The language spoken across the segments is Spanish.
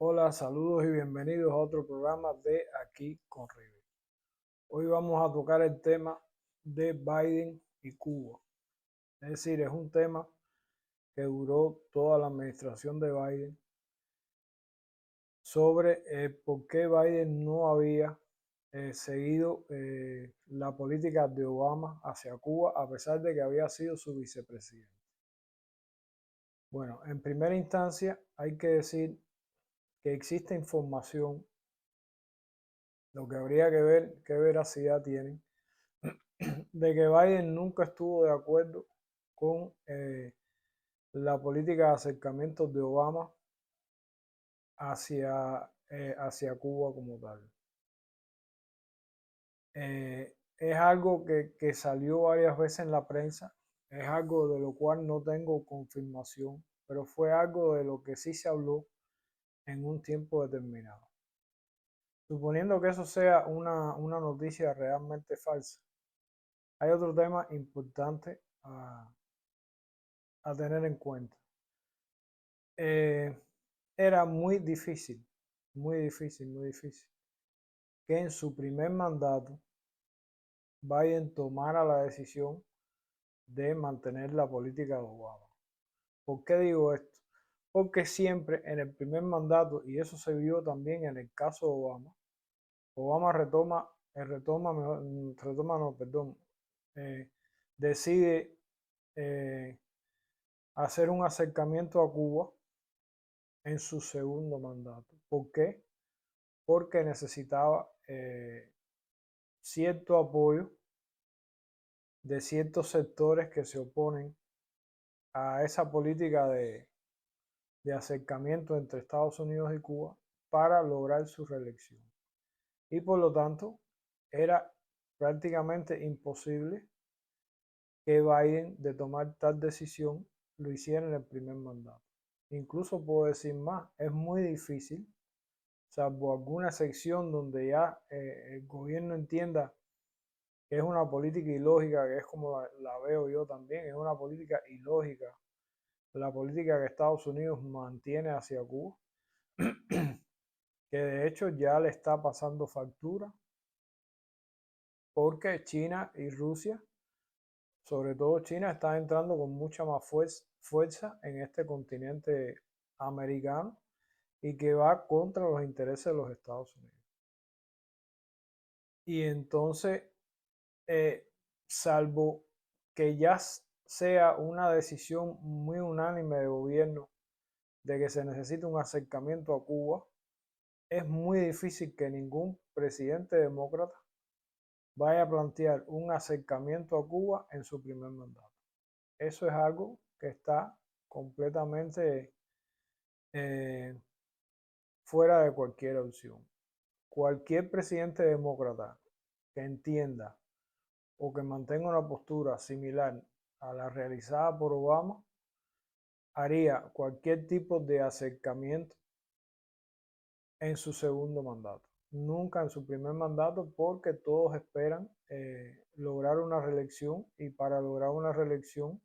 Hola, saludos y bienvenidos a otro programa de Aquí con River. Hoy vamos a tocar el tema de Biden y Cuba. Es decir, es un tema que duró toda la administración de Biden sobre por qué Biden no había seguido la política de Obama hacia Cuba a pesar de que había sido su vicepresidente. Bueno, en primera instancia hay que decir que existe información, lo que habría que ver qué veracidad tienen, de que Biden nunca estuvo de acuerdo con la política de acercamiento de Obama hacia Cuba como tal. Es algo que salió varias veces en la prensa, es algo de lo cual no tengo confirmación, pero fue algo de lo que sí se habló en un tiempo determinado. Suponiendo que eso sea una noticia realmente falsa, hay otro tema importante a tener en cuenta. Eh, Era muy difícil, que en su primer mandato Biden tomara la decisión de mantener la política de Obama. ¿Por qué digo esto? Porque siempre en el primer mandato, y eso se vio también en el caso de Obama, Obama eh, decide eh, hacer un acercamiento a Cuba en su segundo mandato. ¿Por qué? Porque necesitaba cierto apoyo de ciertos sectores que se oponen a esa política de acercamiento entre Estados Unidos y Cuba para lograr su reelección. Y por lo tanto, era prácticamente imposible que Biden, de tomar tal decisión, lo hiciera en el primer mandato. Incluso puedo decir más, es muy difícil, salvo alguna sección donde ya el gobierno entienda que es una política ilógica, que es como la veo yo también, es una política ilógica, la política que Estados Unidos mantiene hacia Cuba, que de hecho ya le está pasando factura, porque China y Rusia, sobre todo China, está entrando con mucha más fuerza en este continente americano y que va contra los intereses de los Estados Unidos. Y entonces, eh, salvo que ya sea una decisión muy unánime de gobierno de que se necesita un acercamiento a Cuba, es muy difícil que ningún presidente demócrata vaya a plantear un acercamiento a Cuba en su primer mandato. Eso es algo que está completamente eh, fuera de cualquier opción. Cualquier presidente demócrata que entienda o que mantenga una postura similar a la realizada por Obama haría cualquier tipo de acercamiento en su segundo mandato, nunca en su primer mandato, porque todos esperan lograr una reelección, y para lograr una reelección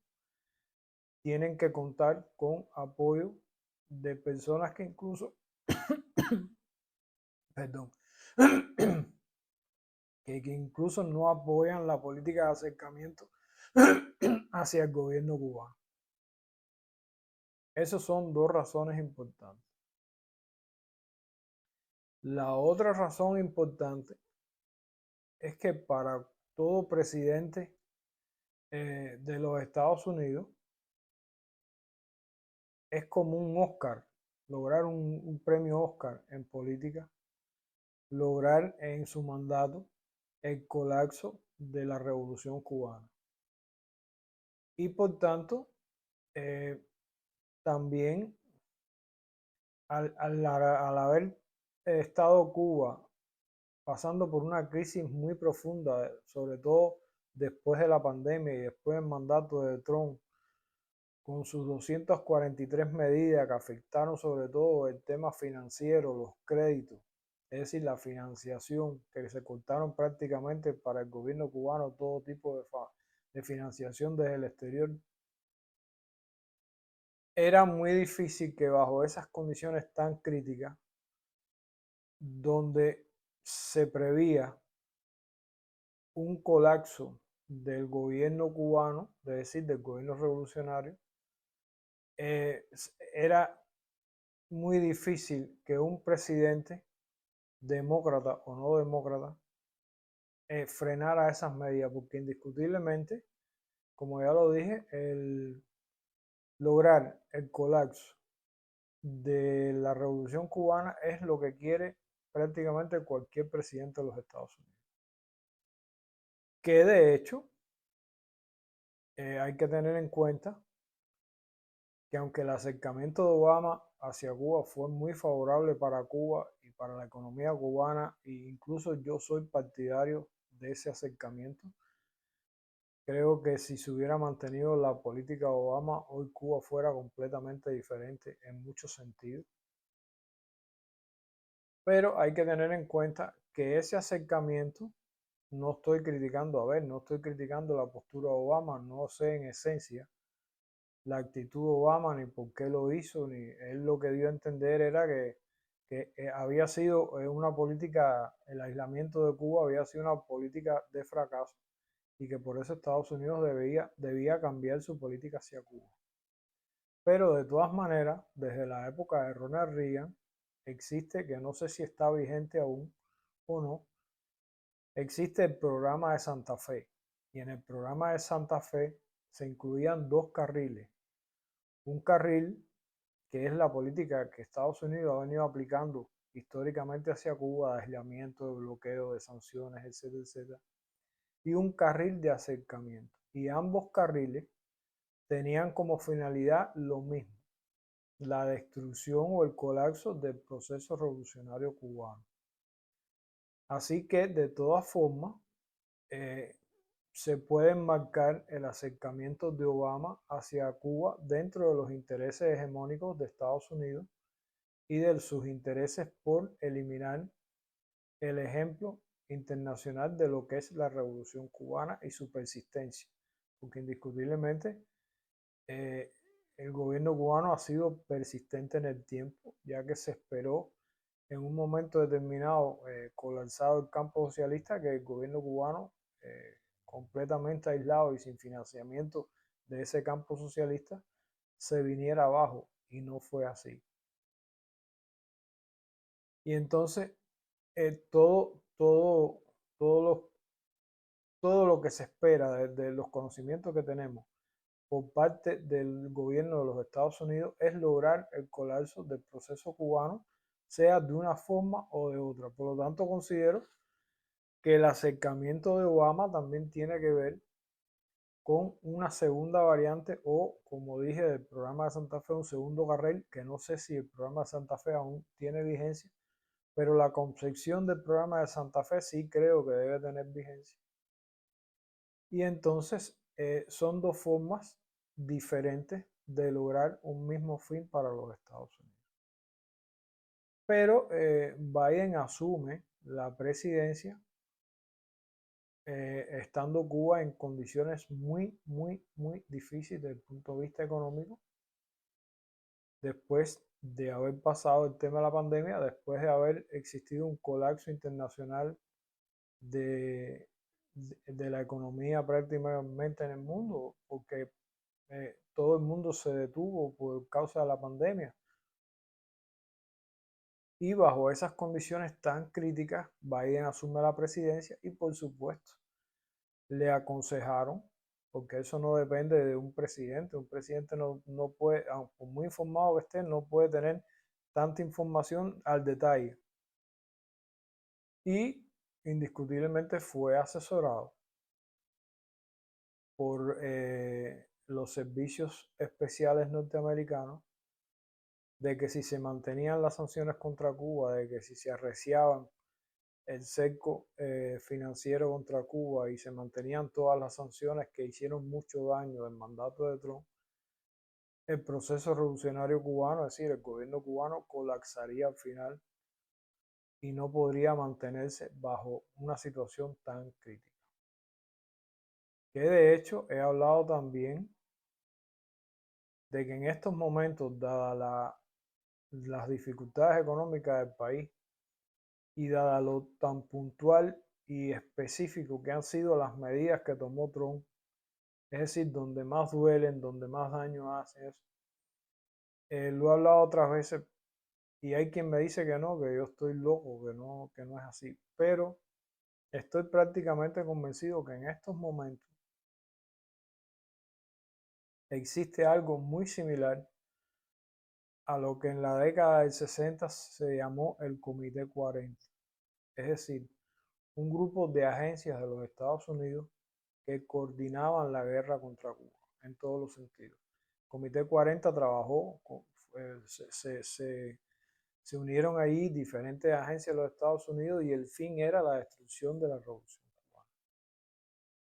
tienen que contar con apoyo de personas que incluso, perdón, que incluso no apoyan la política de acercamiento hacia el gobierno cubano. Esas son dos razones importantes. La otra razón importante es que para todo presidente de los Estados Unidos es como un Oscar, lograr un premio Oscar en política, lograr en su mandato el colapso de la revolución cubana. Y por tanto, eh, también al haber estado Cuba pasando por una crisis muy profunda, sobre todo después de la pandemia y después del mandato de Trump, con sus 243 medidas que afectaron sobre todo el tema financiero, los créditos, es decir, la financiación, que se cortaron prácticamente para el gobierno cubano todo tipo de financiación desde el exterior. Era muy difícil que bajo esas condiciones tan críticas donde se prevía un colapso del gobierno cubano, es decir, del gobierno revolucionario, era muy difícil que un presidente, demócrata o no demócrata, frenara esas medidas, porque indiscutiblemente, como ya lo dije, el lograr el colapso de la revolución cubana es lo que quiere prácticamente cualquier presidente de los Estados Unidos. Que de hecho hay que tener en cuenta que aunque el acercamiento de Obama hacia Cuba fue muy favorable para Cuba y para la economía cubana, e incluso yo soy partidario de ese acercamiento, creo que si se hubiera mantenido la política de Obama, hoy Cuba fuera completamente diferente en muchos sentidos. Pero hay que tener en cuenta que ese acercamiento, no estoy criticando, no estoy criticando la postura de Obama, no sé en esencia la actitud de Obama, ni por qué lo hizo, ni él lo que dio a entender era que había sido una política, el aislamiento de Cuba había sido una política de fracaso y que por eso Estados Unidos debía cambiar su política hacia Cuba. Pero de todas maneras, desde la época de Ronald Reagan, existe, que no sé si está vigente aún o no, existe el programa de Santa Fe. Y en el programa de Santa Fe se incluían dos carriles. Un carril que es la política que Estados Unidos ha venido aplicando históricamente hacia Cuba, de aislamiento, de bloqueo, de sanciones, etcétera, etcétera, y un carril de acercamiento. Y ambos carriles tenían como finalidad lo mismo, la destrucción o el colapso del proceso revolucionario cubano. Así que, de todas formas, eh, se puede enmarcar el acercamiento de Obama hacia Cuba dentro de los intereses hegemónicos de Estados Unidos y de sus intereses por eliminar el ejemplo internacional de lo que es la revolución cubana y su persistencia, porque indiscutiblemente eh, el gobierno cubano ha sido persistente en el tiempo, ya que se esperó en un momento determinado, colapsado el campo socialista, que el gobierno cubano, completamente aislado y sin financiamiento de ese campo socialista, se viniera abajo, y no fue así. Y entonces todo, lo, todo lo que se espera de los conocimientos que tenemos por parte del gobierno de los Estados Unidos es lograr el colapso del proceso cubano, sea de una forma o de otra. Por lo tanto, considero que el acercamiento de Obama también tiene que ver con una segunda variante o, como dije, del programa de Santa Fe, un segundo carril, que no sé si el programa de Santa Fe aún tiene vigencia, pero la concepción del programa de Santa Fe sí creo que debe tener vigencia. Y entonces son dos formas diferentes de lograr un mismo fin para los Estados Unidos. Pero Biden asume la presidencia estando Cuba en condiciones muy, muy, muy difíciles desde el punto de vista económico, después de haber pasado el tema de la pandemia, después de haber existido un colapso internacional de, de la economía prácticamente en el mundo, porque todo el mundo se detuvo por causa de la pandemia. Y bajo esas condiciones tan críticas, Biden asume la presidencia y por supuesto le aconsejaron, porque eso no depende de un presidente no puede, por muy informado que esté, no puede tener tanta información al detalle. Y indiscutiblemente fue asesorado por los servicios especiales norteamericanos de que si se mantenían las sanciones contra Cuba, de que si se arreciaban el cerco financiero contra Cuba y se mantenían todas las sanciones que hicieron mucho daño del mandato de Trump, el proceso revolucionario cubano, es decir, el gobierno cubano colapsaría al final y no podría mantenerse bajo una situación tan crítica. Que de hecho he hablado también de que en estos momentos, dadas las dificultades económicas del país, y dada lo tan puntual y específico que han sido las medidas que tomó Trump, es decir, donde más duelen, donde más daño hacen, eso. Lo he hablado otras veces y hay quien me dice que yo estoy loco, que no es así, pero estoy prácticamente convencido que en estos momentos existe algo muy similar a lo que en la década del 60 se llamó el Comité 40, es decir, un grupo de agencias de los Estados Unidos que coordinaban la guerra contra Cuba en todos los sentidos. El Comité 40 trabajó, se unieron ahí diferentes agencias de los Estados Unidos y el fin era la destrucción de la revolución cubana.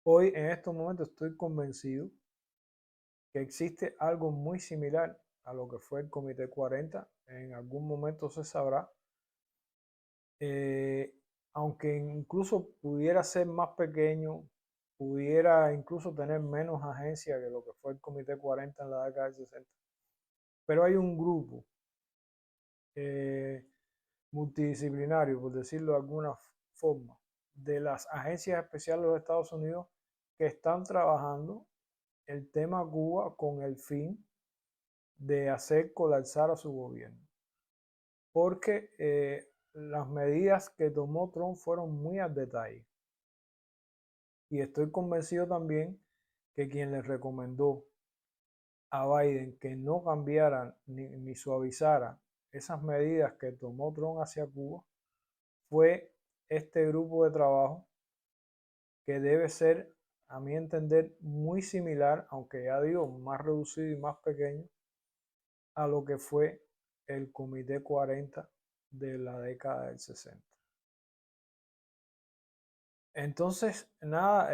Hoy, en estos momentos, estoy convencido que existe algo muy similar a lo que fue el Comité 40. En algún momento se sabrá, eh, aunque incluso pudiera ser más pequeño, pudiera incluso tener menos agencias que lo que fue el Comité 40 en la década del 60. Pero hay un grupo eh, multidisciplinario, por decirlo de alguna forma, de las agencias especiales de los Estados Unidos que están trabajando el tema Cuba con el fin de hacer colapsar a su gobierno. Porque las medidas que tomó Trump fueron muy al detalle. Y estoy convencido también que quien le recomendó a Biden que no cambiara ni suavizara esas medidas que tomó Trump hacia Cuba fue este grupo de trabajo que debe ser, a mi entender, muy similar, aunque ya digo, más reducido y más pequeño, a lo que fue el Comité 40 de la década del 60. Entonces, nada,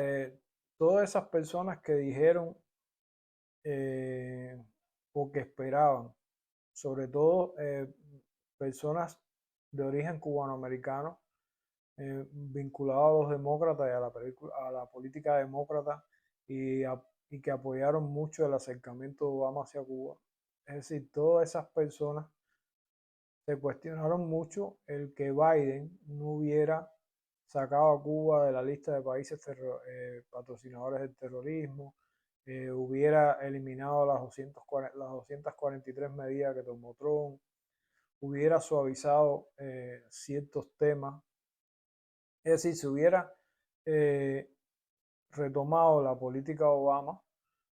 todas esas personas que dijeron eh, o que esperaban, sobre todo personas de origen cubanoamericano, vinculados a los demócratas y a la política demócrata y que apoyaron mucho el acercamiento de Obama hacia Cuba. Es decir, todas esas personas se cuestionaron mucho el que Biden no hubiera sacado a Cuba de la lista de países patrocinadores del terrorismo, hubiera eliminado las 243 medidas que tomó Trump, hubiera suavizado ciertos temas. Es decir, si hubiera eh, retomado la política de Obama,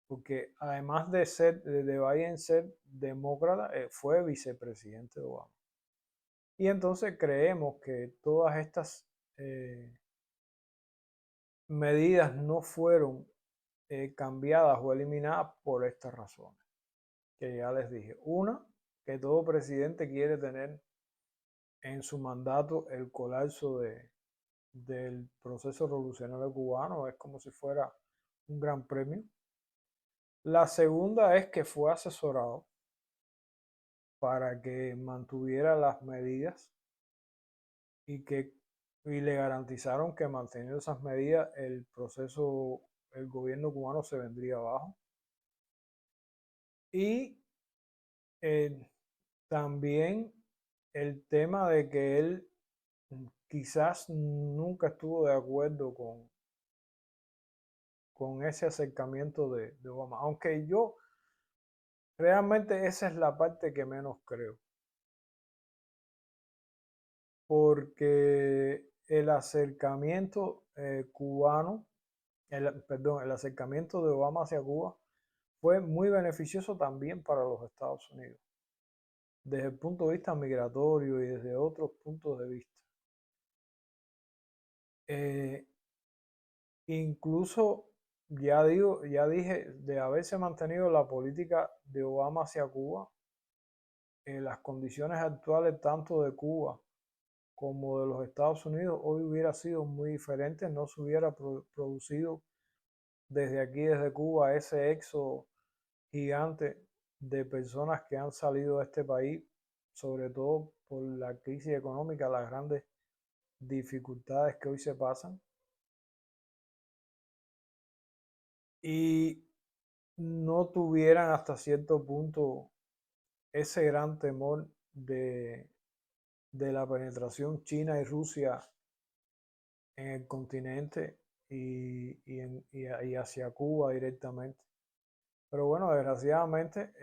porque además de Biden ser demócrata, fue vicepresidente de Obama. Y entonces creemos que todas estas medidas no fueron cambiadas o eliminadas por estas razones, que ya les dije. Una, que todo presidente quiere tener en su mandato el colapso del proceso revolucionario cubano, es como si fuera un gran premio. La segunda es que fue asesorado para que mantuviera las medidas y que le garantizaron que manteniendo esas medidas el proceso, el gobierno cubano se vendría abajo. Y eh, también el tema de que él quizás nunca estuvo de acuerdo con ese acercamiento de Obama, aunque yo realmente esa es la parte que menos creo, porque el acercamiento cubano, perdón, el acercamiento de Obama hacia Cuba fue muy beneficioso también para los Estados Unidos, desde el punto de vista migratorio y desde otros puntos de vista. Eh, Incluso, ya dije, de haberse mantenido la política de Obama hacia Cuba, las condiciones actuales tanto de Cuba como de los Estados Unidos hoy hubiera sido muy diferente, no se hubiera producido desde aquí, desde Cuba, ese éxodo gigante de personas que han salido de este país, sobre todo por la crisis económica, las grandes dificultades que hoy se pasan. Y no tuvieran hasta cierto punto ese gran temor de la penetración China y Rusia en el continente y hacia Cuba directamente. Pero bueno, desgraciadamente,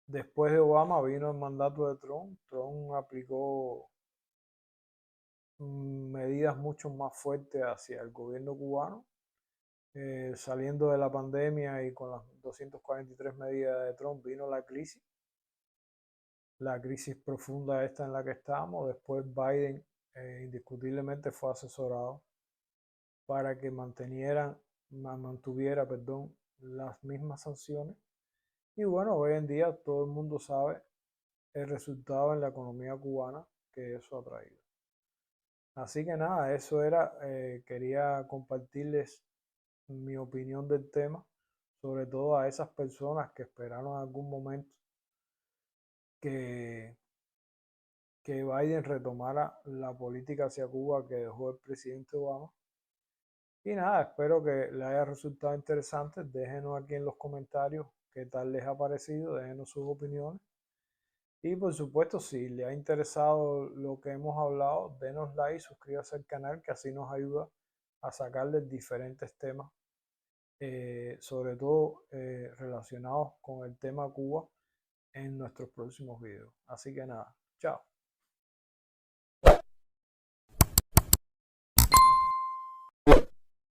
después de Obama vino el mandato de Trump. Trump aplicó medidas mucho más fuertes hacia el gobierno cubano. Saliendo de la pandemia y con las 243 medidas de Trump vino la crisis profunda esta en la que estamos. Después Biden indiscutiblemente fue asesorado para que mantuviera, perdón, las mismas sanciones. Y bueno, hoy en día todo el mundo sabe el resultado en la economía cubana que eso ha traído. Así que nada, eso era, quería compartirles mi opinión del tema, sobre todo a esas personas que esperaron algún momento que, que Biden retomara la política hacia Cuba que dejó el presidente Obama. Y nada, espero que les haya resultado interesante. Déjenos aquí en los comentarios qué tal les ha parecido, déjenos sus opiniones. Y por supuesto, si les ha interesado lo que hemos hablado, denos like, suscríbase al canal, que así nos ayuda a sacarles diferentes temas, sobre todo relacionados con el tema Cuba en nuestros próximos videos. Así que nada, chao.